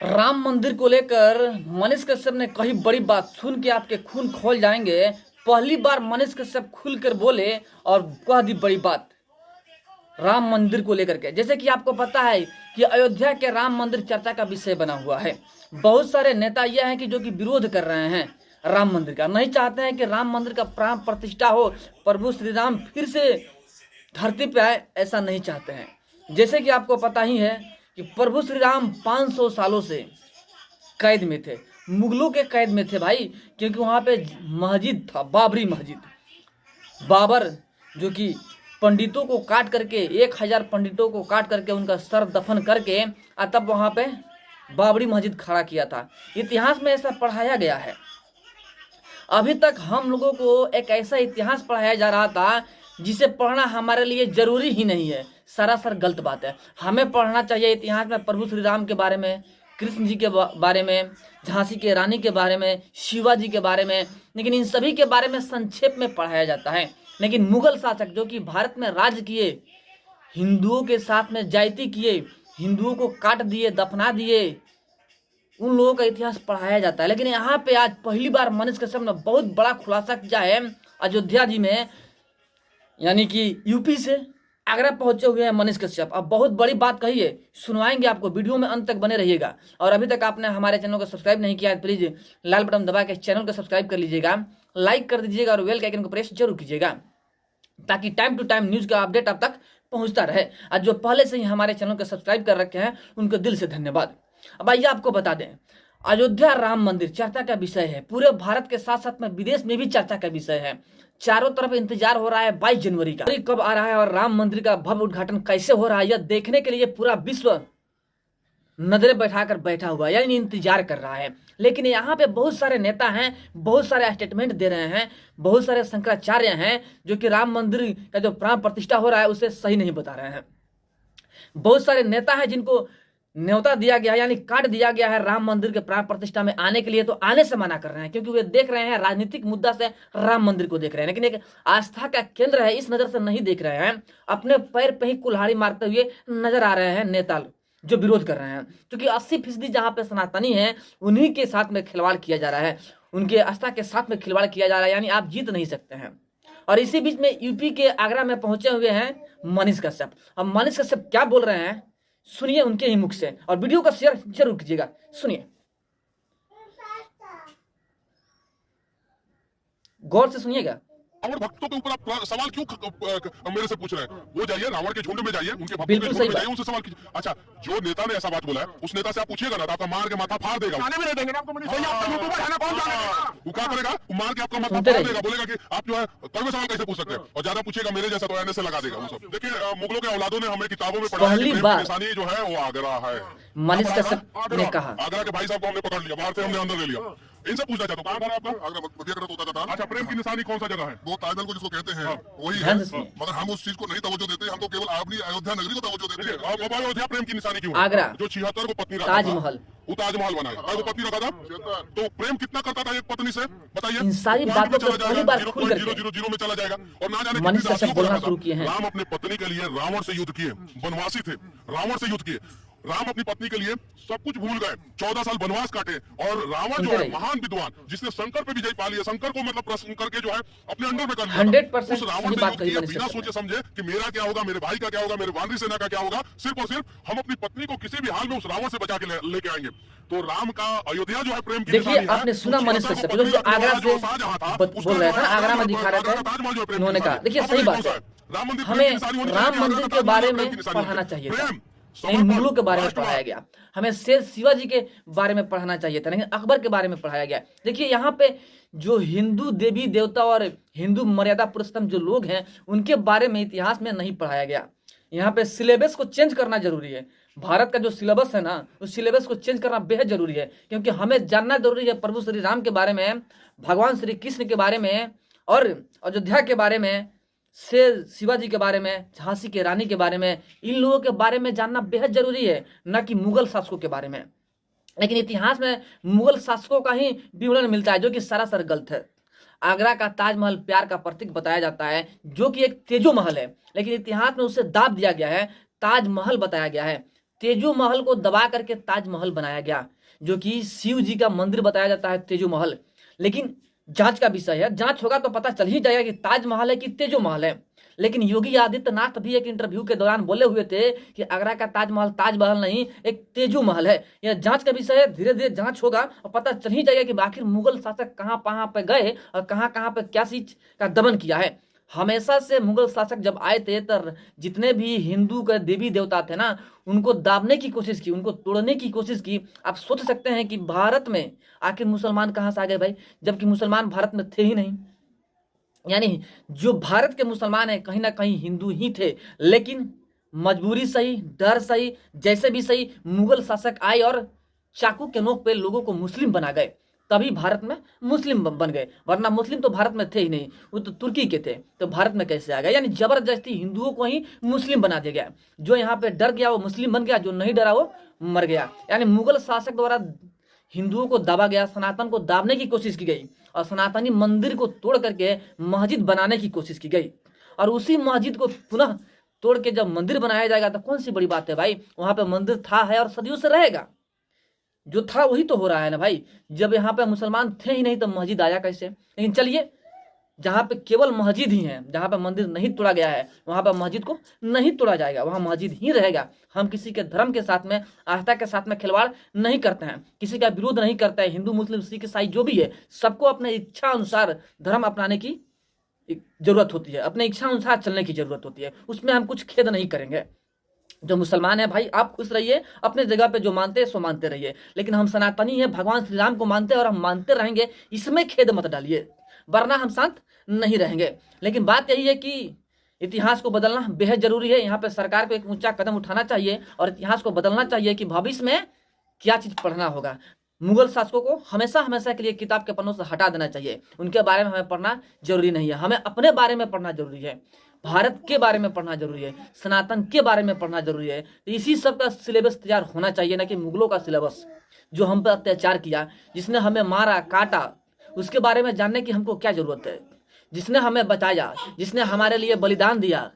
राम मंदिर को लेकर मनीष कश्यप ने कही बड़ी बात, सुन के आपके खून खौल जाएंगे। पहली बार मनीष कश्यप खुलकर बोले और कह दी बड़ी बात राम मंदिर को लेकर के। जैसे कि आपको पता है कि अयोध्या के राम मंदिर चर्चा का विषय बना हुआ है। बहुत सारे नेता यह हैं कि जो कि विरोध कर रहे हैं राम मंदिर का, नहीं चाहते हैं कि राम मंदिर का प्राण प्रतिष्ठा हो, प्रभु श्री राम फिर से धरती पे आए, ऐसा नहीं चाहते हैं। जैसे कि आपको पता ही है कि प्रभु श्री राम 500 सालों से कैद में थे, मुगलों के कैद में थे भाई, क्योंकि वहाँ पे मस्जिद था, बाबरी मस्जिद। बाबर जो कि पंडितों को काट करके 1000 पंडितों को काट करके उनका सर दफन करके तब वहाँ पे बाबरी मस्जिद खड़ा किया था। इतिहास में ऐसा पढ़ाया गया है। अभी तक हम लोगों को एक ऐसा इतिहास पढ़ाया जा रहा था जिसे पढ़ना हमारे लिए जरूरी ही नहीं है, सरासर गलत बात है। हमें पढ़ना चाहिए इतिहास में प्रभु श्री राम के बारे में, कृष्ण जी के बारे में, झांसी के रानी के बारे में, शिवाजी के बारे में, लेकिन इन सभी के बारे में संक्षेप में पढ़ाया जाता है। लेकिन मुगल शासक जो कि भारत में राज किए, हिंदुओं के साथ में जाति किए, हिंदुओं को काट दिए, दफना दिए, उन लोगों का इतिहास पढ़ाया जाता है। लेकिन यहाँ पे आज पहली बार मनीष कश्यप ने बहुत बड़ा खुलासा किया है। अयोध्या जी में यानी कि यूपी से आगरा पहुंचे हुए हैं मनीष कश्यप। अब बहुत बड़ी बात कही है, सुनवाएंगे आपको, वीडियो में अंत तक बने रहिएगा। और अभी तक आपने हमारे चैनल को सब्सक्राइब नहीं किया है, प्लीज लाल बटन दबा के चैनल को सब्सक्राइब कर लीजिएगा, लाइक कर दीजिएगा और बेल के आइकन को प्रेस जरूर कीजिएगा, ताकि टाइम टू टाइम न्यूज का अपडेट आप तक पहुंचता रहे। और जो पहले से ही हमारे चैनल को सब्सक्राइब कर रखे हैं उनको दिल से धन्यवाद। अब आइए आपको बता दें, अयोध्या राम मंदिर चर्चा का विषय है, पूरे भारत के साथ साथ में विदेश में भी चर्चा का विषय है। चारों तरफ इंतजार हो रहा है 22 जनवरी का, कब आ रहा है और राम मंदिर का भव्य उद्घाटन कैसे हो रहा है, यह देखने के लिए पूरा विश्व नजरें बैठाकर बैठा हुआ है, यानी इंतजार कर रहा है। लेकिन यहाँ पे बहुत सारे नेता हैं, बहुत सारे स्टेटमेंट दे रहे हैं, बहुत सारे शंकराचार्य हैं जो कि राम मंदिर का जो प्राण प्रतिष्ठा हो रहा है उसे सही नहीं बता रहे हैं। बहुत सारे नेता हैं जिनको न्योता दिया गया है, यानी कार्ड दिया गया है राम मंदिर के प्राण प्रतिष्ठा में आने के लिए, तो आने से मना कर रहे हैं, क्योंकि वे देख रहे हैं राजनीतिक मुद्दा से राम मंदिर को देख रहे हैं। लेकिन एक आस्था का केंद्र है, इस नजर से नहीं देख रहे हैं। अपने पैर पे ही कुल्हाड़ी मारते हुए नजर आ रहे हैं नेता जो विरोध कर रहे हैं, क्योंकि 80% जहां पे सनातनी है उन्हीं के साथ में खिलवाड़ किया जा रहा है, उनके आस्था के साथ में खिलवाड़ किया जा रहा है, यानी आप जीत नहीं सकते हैं। और इसी बीच में यूपी के आगरा में पहुंचे हुए हैं मनीष कश्यप। अब मनीष कश्यप क्या बोल रहे हैं सुनिए उनके ही मुख से, और वीडियो का शेयर जरूर कीजिएगा, सुनिए, गौर से सुनिएगा। रावण भक्तों के ऊपर आप सवाल क्यों मेरे से पूछ रहे हैं? वो जाइए रावण के झुंड में जाइए, उनके भक्तों के झुंड में जाइए, उनसे सवाल कीजिए। अच्छा, जो नेता ने ऐसा बात बोला है उस नेता से आप पूछिएगा ना, तो आपका मार के माथा फाड़ देगा। वो क्या करेगा? मार के आपका माथा फाड़ देगा, बोलेगा कि आप जो है कड़वे सवाल कैसे पूछ सकते हैं, और ज्यादा पूछेगा मेरे जैसा तो एनएस से लगा देगा वो सब। देखिए, मुगलों के औलादों ने हमें किताबों में पढ़ा है कि निशानी जो है वो आगरा है। मनीष कश्यप ने कहा, आगरा के भाई साहब को हमने पकड़ लिया, बाहर से हमने अंदर ले लिया। इनसे पूछना चाहता हूँ, कहाँ घर है आपका? आगरा बदियागढ़ होता था। अच्छा, प्रेम की निशानी कौन सा जगह है? वो ताजमहल को जिसको कहते हैं वही है, मगर हम उस चीज को नहीं तवज्जो देते, हम तो केवल अपनी अयोध्या नगरी को तवज्जो देते हैं। अब अयोध्या प्रेम की निशानी क्यों? आगरा जो 76 को पत्नी रखा, ताजमहल, वो ताजमहल बनाया, वो पत्नी रखा था, तो प्रेम कितना करता था एक पत्नी से, बताइए। इन सारी बातों को पहली बार खुल करके 0.000 में चला जाएगा, और ना जाने मनीष कश्यप बोलना शुरू किए हैं। राम अपनी पत्नी के लिए रावण से युद्ध किए, वनवासी थे, रावण से युद्ध किए। राम अपनी पत्नी के लिए सब कुछ भूल गए, 14 साल वनवास काटे, और रावण जो है महान विद्वान जिसने शंकर पे विजय पा लिया, शंकर को मतलब प्रश्न करके जो है अपने अंडर में कर लिया, 100% उस रावण से युद्ध किया बिना सोचे समझे कि मेरा क्या होगा, मेरे भाई का क्या होगा, मेरे वानरी सेना का क्या होगा। सिर्फ और सिर्फ हम अपनी पत्नी को किसी भी हाल में उस रावण से बचा के लेके आएंगे। तो राम का अयोध्या जो है प्रेम की देखिए, आपने सुना मनीष कश्यप जो आगरा से बोल रहे थे, आगरा में दिखा रहे थे, उन्होंने कहा, देखिए सही बात है, हमें राम मंदिर के बारे में पढ़ाना चाहिए था, नहीं मुगलों के बारे में पढ़ाया गया, हमें शेर शिवाजी के बारे में पढ़ाना चाहिए था, लेकिन अकबर के बारे में पढ़ाया गया। देखिए, यहाँ पे जो हिंदू देवी देवता और हिंदू मर्यादा पुरुषोत्तम जो लोग हैं उनके बारे में इतिहास में नहीं पढ़ाया गया। यहाँ पे सिलेबस को चेंज करना जरूरी है। भारत का जो सिलेबस है ना, उस सिलेबस को चेंज करना बेहद जरूरी है, क्योंकि हमें जानना जरूरी है प्रभु श्री राम के बारे में, भगवान श्री कृष्ण के बारे में, और अयोध्या के बारे में, शेर शिवाजी के बारे में, झांसी के रानी के बारे में। इन लोगों के बारे में जानना बेहद जरूरी है, न कि मुगल शासकों के बारे में। लेकिन इतिहास में मुगल शासकों का ही विवरण मिलता है, जो कि सरासर गलत है। आगरा का ताजमहल प्यार का प्रतीक बताया जाता है, जो कि एक तेजो महल है, लेकिन इतिहास में उसे दाब दिया गया है, ताजमहल बताया गया है। तेजो महल को दबा करके ताजमहल बनाया गया, जो कि शिव जी का मंदिर बताया जाता है तेजो महल। लेकिन जांच का विषय है, जांच होगा तो पता चल ही जाएगा कि ताजमहल है कि तेजो महल है। लेकिन योगी आदित्यनाथ भी एक इंटरव्यू के दौरान बोले हुए थे कि आगरा का ताजमहल ताजमहल नहीं, एक तेजो महल है। यह जांच का विषय है, धीरे धीरे जांच होगा और पता चल ही जाएगा कि आखिर मुगल शासक कहां पे गए और कहां पे क्या चीज का दमन किया है। हमेशा से मुगल शासक जब आए थे तो जितने भी हिंदू के देवी देवता थे ना, उनको दाबने की कोशिश की, उनको तोड़ने की कोशिश की। आप सोच सकते हैं कि भारत में आखिर मुसलमान कहां से आ गए भाई, जबकि मुसलमान भारत में थे ही नहीं। यानी जो भारत के मुसलमान हैं कहीं ना कहीं हिंदू ही थे, लेकिन मजबूरी सही, डर सही, जैसे भी सही, मुगल शासक आए और चाकू के नोक पे लोगों को मुस्लिम बना गए, तभी भारत में मुस्लिम बन गए। वरना मुस्लिम तो भारत में थे ही नहीं, वो तो तुर्की के थे, तो भारत में कैसे आ गए। यानी जबरदस्ती हिंदुओं को ही मुस्लिम बना दिया गया। जो यहाँ पे डर गया वो मुस्लिम बन गया, जो नहीं डरा वो मर गया। यानी मुगल शासक द्वारा हिंदुओं को दाबा गया, सनातन को दाबने की कोशिश की गई और सनातनी मंदिर को तोड़ करके मस्जिद बनाने की कोशिश की गई। और उसी मस्जिद को पुनः तोड़ के जब मंदिर बनाया जाएगा तो कौन सी बड़ी बात है भाई, वहां पे मंदिर था है और सदियों से रहेगा। जो था वही तो हो रहा है ना भाई। जब यहाँ पे मुसलमान थे ही नहीं तो मस्जिद आया कैसे। लेकिन चलिए, जहाँ पे केवल मस्जिद ही है, जहाँ पे मंदिर नहीं तोड़ा गया है, वहाँ पे मस्जिद को नहीं तोड़ा जाएगा, वहाँ मस्जिद ही रहेगा। हम किसी के धर्म के साथ में, आस्था के साथ में खिलवाड़ नहीं करते हैं, किसी का विरोध नहीं करते हैं। हिंदू मुस्लिम सिख ईसाई जो भी है, सबको अपने इच्छा अनुसार धर्म अपनाने की जरूरत होती है, अपने इच्छा अनुसार चलने की जरूरत होती है। उसमें हम कुछ खेद नहीं करेंगे। जो मुसलमान है भाई, आप खुश रहिए, अपने जगह पे जो मानते हैं सो मानते रहिए। लेकिन हम सनातनी हैं, भगवान श्री राम को मानते हैं और हम मानते रहेंगे, इसमें खेद मत डालिए, वरना हम शांत नहीं रहेंगे। लेकिन बात यही है कि इतिहास को बदलना बेहद जरूरी है। यहाँ पे सरकार को एक ऊंचा कदम उठाना चाहिए और इतिहास को बदलना चाहिए कि भविष्य में क्या चीज पढ़ना होगा। मुगल शासकों को हमेशा हमेशा के लिए किताब के पन्नों से हटा देना चाहिए। उनके बारे में हमें पढ़ना जरूरी नहीं है, हमें अपने बारे में पढ़ना जरूरी है, भारत के बारे में पढ़ना जरूरी है, सनातन के बारे में पढ़ना जरूरी है। तो इसी सब का सिलेबस तैयार होना चाहिए, ना कि मुगलों का सिलेबस, जो हम पर अत्याचार किया, जिसने हमें मारा काटा, उसके बारे में जानने की हमको क्या जरूरत है। जिसने हमें बचाया, जिसने हमारे लिए बलिदान दिया,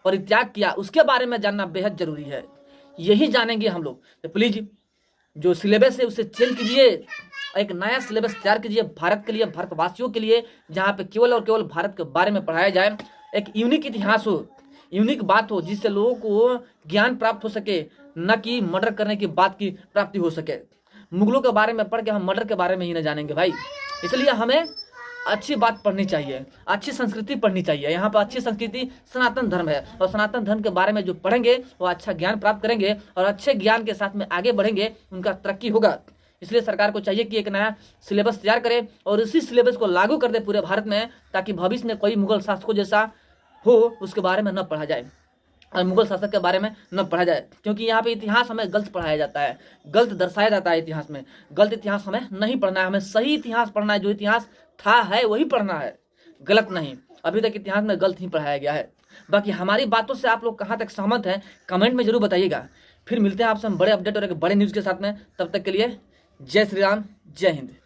परित्याग किया, उसके बारे में जानना बेहद जरूरी है। यही जानेंगे हम लोग। तो प्लीज जो सिलेबस है उसे चेंज कीजिए, एक नया सिलेबस तैयार कीजिए भारत के लिए, भारतवासियों के लिए, जहाँ पे केवल और केवल भारत के बारे में पढ़ाया जाए। एक यूनिक इतिहास हो, यूनिक बात हो, जिससे लोगों को ज्ञान प्राप्त हो सके, न कि मर्डर करने की बात की प्राप्ति हो सके। मुगलों के बारे में पढ़ के हम मर्डर के बारे में ही न जानेंगे भाई। इसलिए हमें अच्छी बात पढ़नी चाहिए, अच्छी संस्कृति पढ़नी चाहिए। यहाँ पर अच्छी संस्कृति सनातन धर्म है और सनातन धर्म के बारे में जो पढ़ेंगे वो अच्छा ज्ञान प्राप्त करेंगे और अच्छे ज्ञान के साथ में आगे बढ़ेंगे, उनका तरक्की होगा। इसलिए सरकार को चाहिए कि एक नया सिलेबस तैयार करे और इसी सिलेबस को लागू कर दे पूरे भारत में, ताकि भविष्य में कोई मुगल शासकों जैसा हो उसके बारे में न पढ़ा जाए और मुगल शासक के बारे में न पढ़ा जाए। क्योंकि यहाँ पे इतिहास हमें गलत पढ़ाया जाता है, गलत दर्शाया जाता है इतिहास में। गलत इतिहास हमें नहीं पढ़ना है, हमें सही इतिहास पढ़ना है। जो इतिहास था है वही पढ़ना है, गलत नहीं। अभी तक इतिहास में गलत ही पढ़ाया गया है। बाकी हमारी बातों से आप लोग कहाँ तक सहमत हैं, कमेंट में जरूर बताइएगा। फिर मिलते हैं आपसे हम बड़े अपडेट और एक बड़े न्यूज़ के साथ में। तब तक के लिए जय श्री राम, जय हिंद।